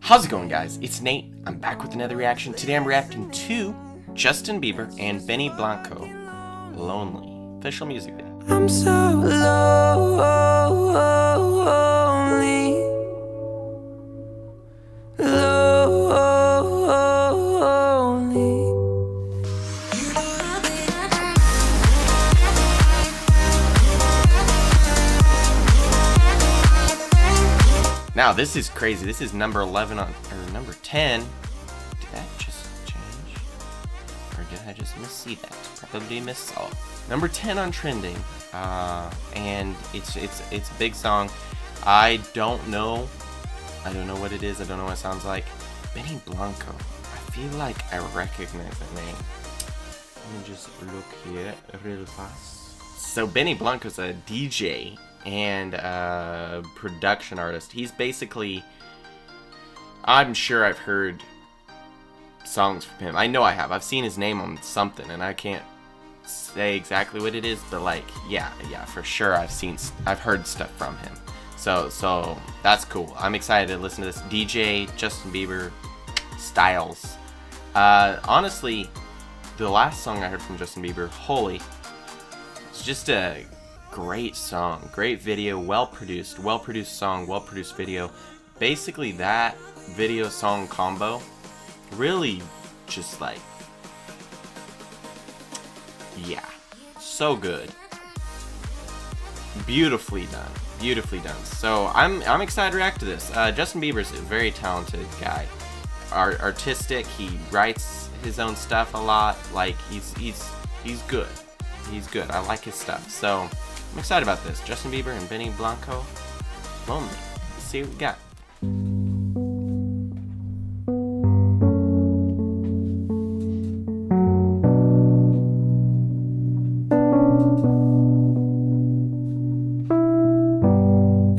How's it going, guys? It's Nate. I'm back with another reaction. Today I'm reacting to Justin Bieber and Benny Blanco, Lonely. Official music video. I'm so lonely, lonely. Now this is crazy. This is number 11 or number 10. Did that just change? Or did I just miss-see that? Probably miss-saw. Number 10 on trending. And it's a big song. I don't know what it is. I don't know what it sounds like. Benny Blanco. I feel like I recognize the name. Let me just look here real fast. So Benny Blanco's a DJ and a production artist. He's basically, I'm sure I've heard songs from him. I know I have. I've seen his name on something, and I can't say exactly what it is, but like, yeah, for sure I've heard stuff from him. So that's cool. I'm excited to listen to this. DJ Justin Bieber styles. Honestly, the last song I heard from Justin Bieber, Holy, it's just a great song, great video, well produced song, well produced video. Basically that video song combo really just like, yeah, so good, beautifully done. So I'm excited to react to this. Justin Bieber's a very talented guy, artistic. He writes his own stuff a lot. Like he's good. I like his stuff. So I'm excited about this. Justin Bieber and Benny Blanco, Lonely. Let's see what we got.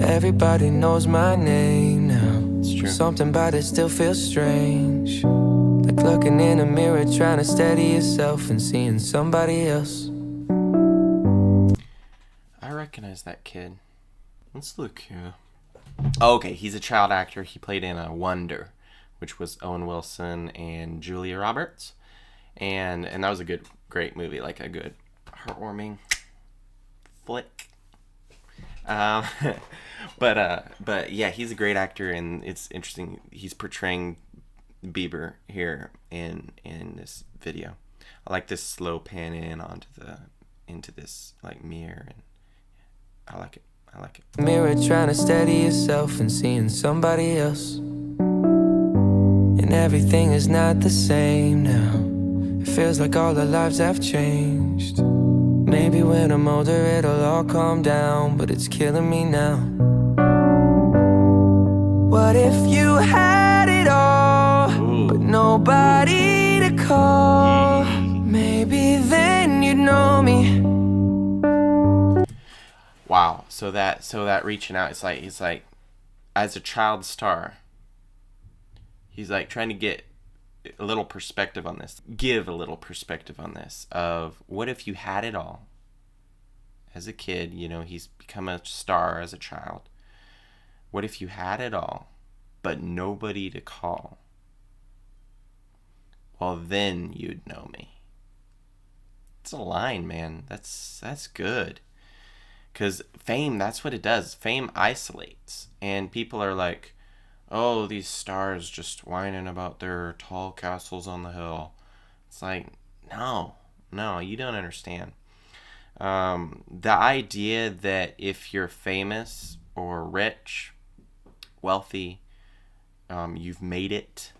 Everybody knows my name now. It's true. Something about it still feels strange. Like looking in a mirror, trying to steady yourself and seeing somebody else. I recognize that kid. Let's look here. Oh, okay, he's a child actor. He played in Wonder, which was Owen Wilson and Julia Roberts, and that was a great movie, like a good heartwarming flick. But yeah, he's a great actor, and it's interesting. He's portraying Bieber here in this video. I like this slow pan in into this like mirror, and I like it. Mirror trying to steady yourself and seeing somebody else. And everything is not the same now. It feels like all our lives have changed. Maybe when I'm older it'll all calm down, but it's killing me now. What if you had it all, but nobody to call? Maybe then you'd know me. Wow. So that reaching out, he's like as a child star, he's like trying to get a little perspective on this. Give a little perspective on this of what if you had it all as a kid. You know, he's become a star as a child. What if you had it all, but nobody to call? Well, then you'd know me. It's a line, man. That's good. Because fame, that's what it does. Fame isolates. And people are like, oh, these stars just whining about their tall castles on the hill. It's like, no, you don't understand. The idea that if you're famous or rich, wealthy, you've made it,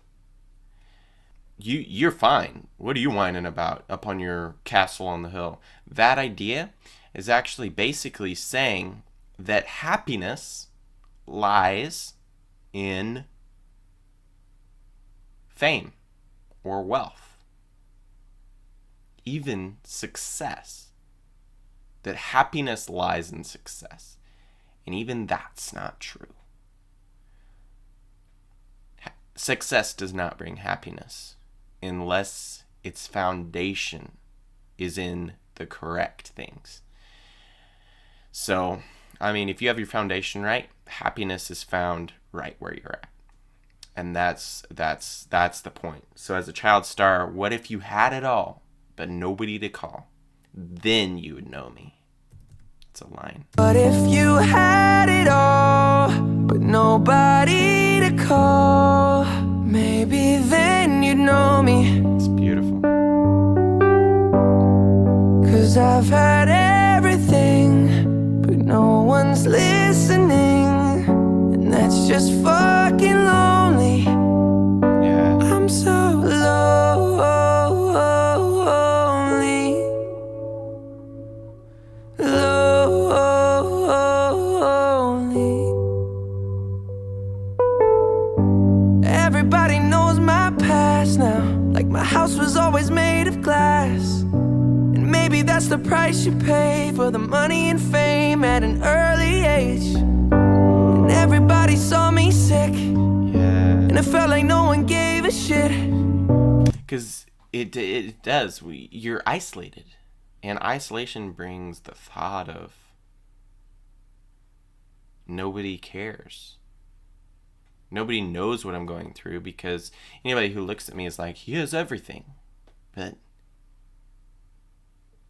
you're fine. What are you whining about up on your castle on the hill? That idea is actually basically saying that happiness lies in fame or wealth, even success. That happiness lies in success, and even that's not true. Success does not bring happiness unless its foundation is in the correct things. So, I mean, if you have your foundation right, happiness is found right where you're at. And that's the point. So as a child star, what if you had it all, but nobody to call? Then you would know me. It's a line. But if you had it all, but nobody to call, maybe then you'd know me. It's beautiful. 'Cause I've had everything, but no one's listening, and that's just fucking lonely. Yeah. I'm so lonely, lonely. Everybody knows my past now, like my house was always made of glass. And maybe that's the price you pay for the money and fame at an early age. And everybody saw me sick, Yeah. and it felt like no one gave a shit. Because it does. You're isolated. And isolation brings the thought of nobody cares. Nobody knows what I'm going through, because anybody who looks at me is like, he has everything. But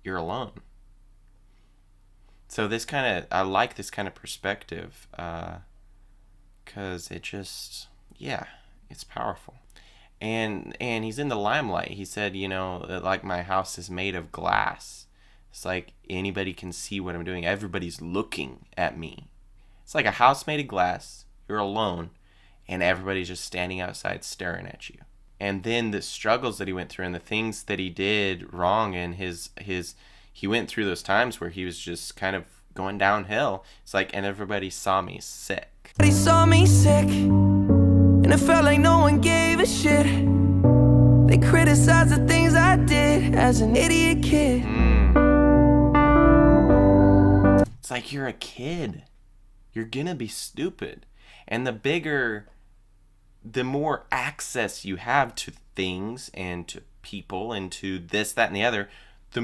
you're alone. So I like this kind of perspective, because it just, it's powerful. And he's in the limelight. He said, that, like, my house is made of glass. It's like anybody can see what I'm doing. Everybody's looking at me. It's like a house made of glass. You're alone, and everybody's just standing outside staring at you. And then the struggles that he went through and the things that he did wrong, and he went through those times where he was just kind of going downhill. It's like, and everybody saw me sick. Everybody saw me sick, and it felt like no one gave a shit. They criticized the things I did as an idiot kid. It's like, you're a kid. You're gonna be stupid. And the more access you have to things and to people and to this, that, and the other, the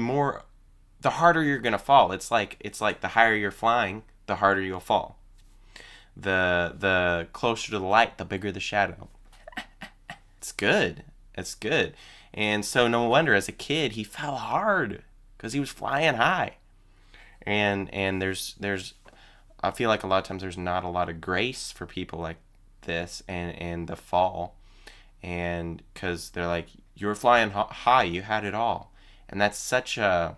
harder you're gonna fall. It's like the higher you're flying, the harder you'll fall. The closer to the light, the bigger the shadow. It's good. It's good. And so no wonder, as a kid, he fell hard because he was flying high. And there's I feel like a lot of times there's not a lot of grace for people like this and the fall, and because they're like, you were flying high, you had it all. And that's such a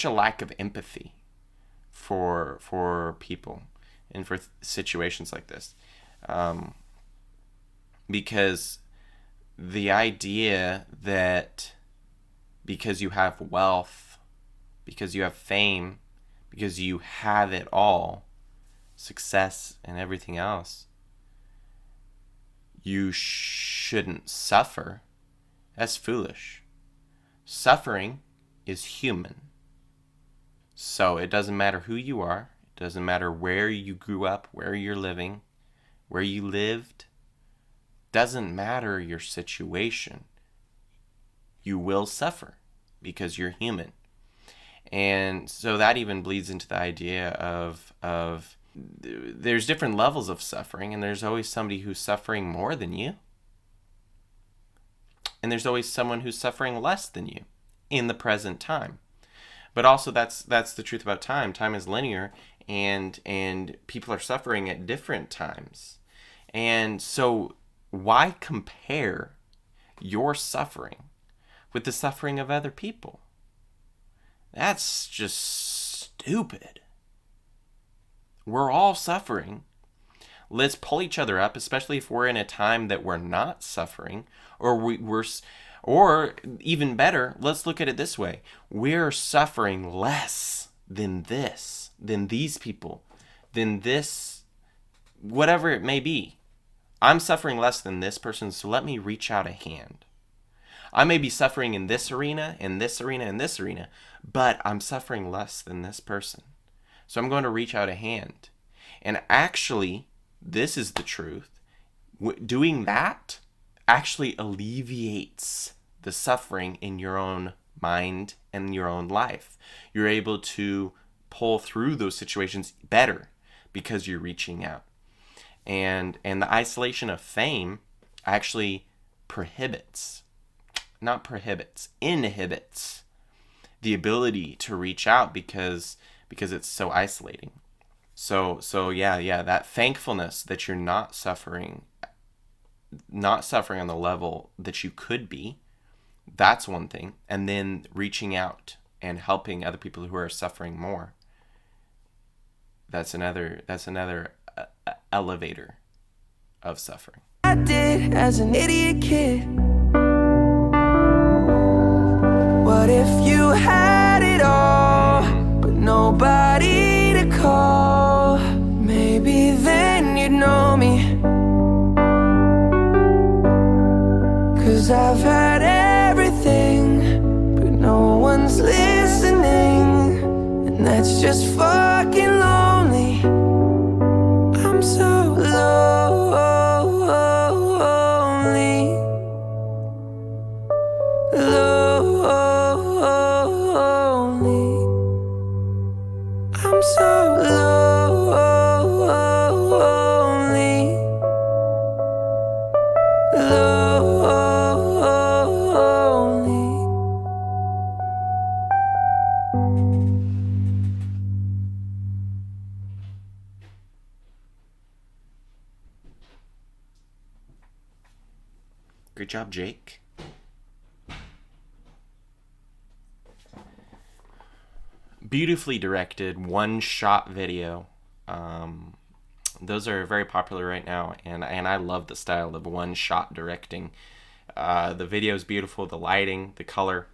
lack of empathy for people and for situations like this, because the idea that because you have wealth, because you have fame, because you have it all, success and everything else, you shouldn't suffer, that's foolish. Suffering is human. So it doesn't matter who you are, it doesn't matter where you grew up, where you're living, where you lived, doesn't matter your situation. You will suffer because you're human. And so that even bleeds into the idea of there's different levels of suffering, and there's always somebody who's suffering more than you. And there's always someone who's suffering less than you in the present time. But also that's the truth about time. Time is linear, and people are suffering at different times. And so why compare your suffering with the suffering of other people? That's just stupid. We're all suffering. Let's pull each other up, especially if we're in a time that we're not suffering, or even better, let's look at it this way. We're suffering less than these people, than this, whatever it may be. I'm suffering less than this person, so let me reach out a hand. I may be suffering in this arena, in this arena, in this arena, but I'm suffering less than this person. So I'm going to reach out a hand. And actually, this is the truth. Doing that actually alleviates the suffering in your own mind and your own life. You're able to pull through those situations better because you're reaching out. And the isolation of fame actually inhibits the ability to reach out because it's so isolating. So yeah, that thankfulness that you're not suffering on the level that you could be, that's one thing. And then reaching out and helping other people who are suffering more, that's another elevator of suffering. I did as an idiot kid. What if you had it all, but nobody to call? Maybe then you'd know me. 'Cause I've had everything, but no one's listening, and that's just fucking lonely. I'm so lonely, lonely. I'm so lonely, lonely. Great job, Jake. Beautifully directed, one-shot video. Those are very popular right now, and I love the style of one-shot directing. The video is beautiful, the lighting, the color,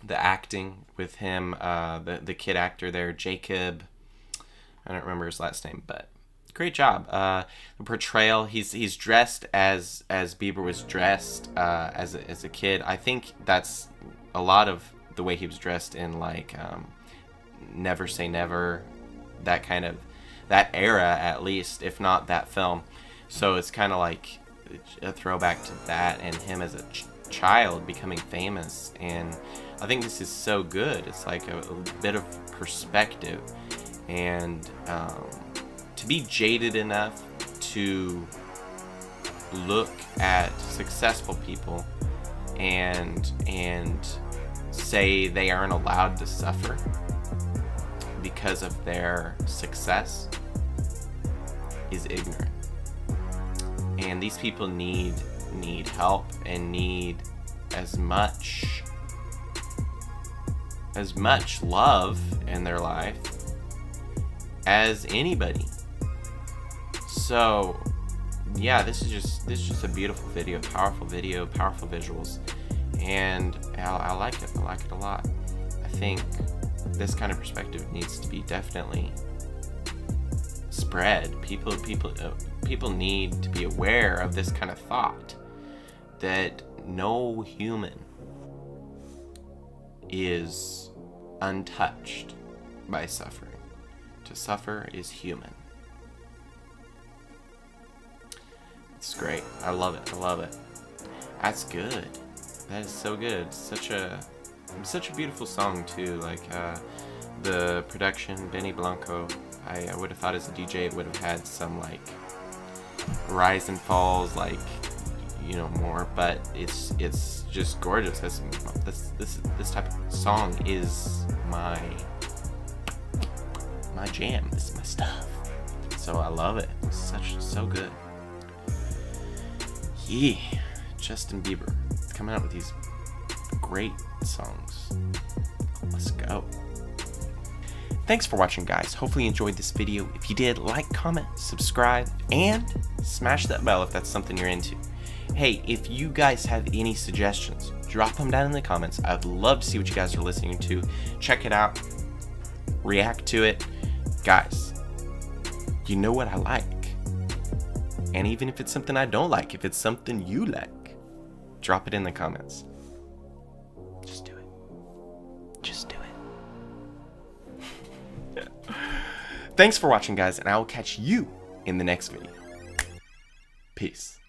the acting with him, the kid actor there, Jacob. I don't remember his last name, but great job. The portrayal, he's dressed as Bieber was dressed as a kid. I think that's a lot of the way he was dressed in like Never Say Never, that era at least, if not that film. So it's kind of like a throwback to that and him as a child becoming famous. And I think this is so good. It's like a bit of perspective, and to be jaded enough to look at successful people and say they aren't allowed to suffer because of their success is ignorant. And these people need help and need as much love in their life as anybody. So yeah, this is just a beautiful video, powerful visuals, and I like it. I like it a lot. I think this kind of perspective needs to be definitely spread. People need to be aware of this kind of thought, that no human is untouched by suffering. To suffer is human. It's great. I love it. That's good. That is so good. Such a beautiful song too. Like the production, Benny Blanco. I would have thought as a DJ it would have had some like rise and falls, like, you know, more. But it's just gorgeous. This type of song is my jam. This is my stuff. So I love it. So good. Yeah, Justin Bieber coming out with these great songs. Let's go. Thanks for watching, guys. Hopefully you enjoyed this video. If you did, like, comment, subscribe, and smash that bell if that's something you're into. Hey, if you guys have any suggestions, drop them down in the comments. I'd love to see what you guys are listening to. Check it out. React to it. Guys, you know what I like. And even if it's something I don't like, if it's something you like, drop it in the comments. Just do it. Just do it. Thanks for watching, guys, and I will catch you in the next video. Peace.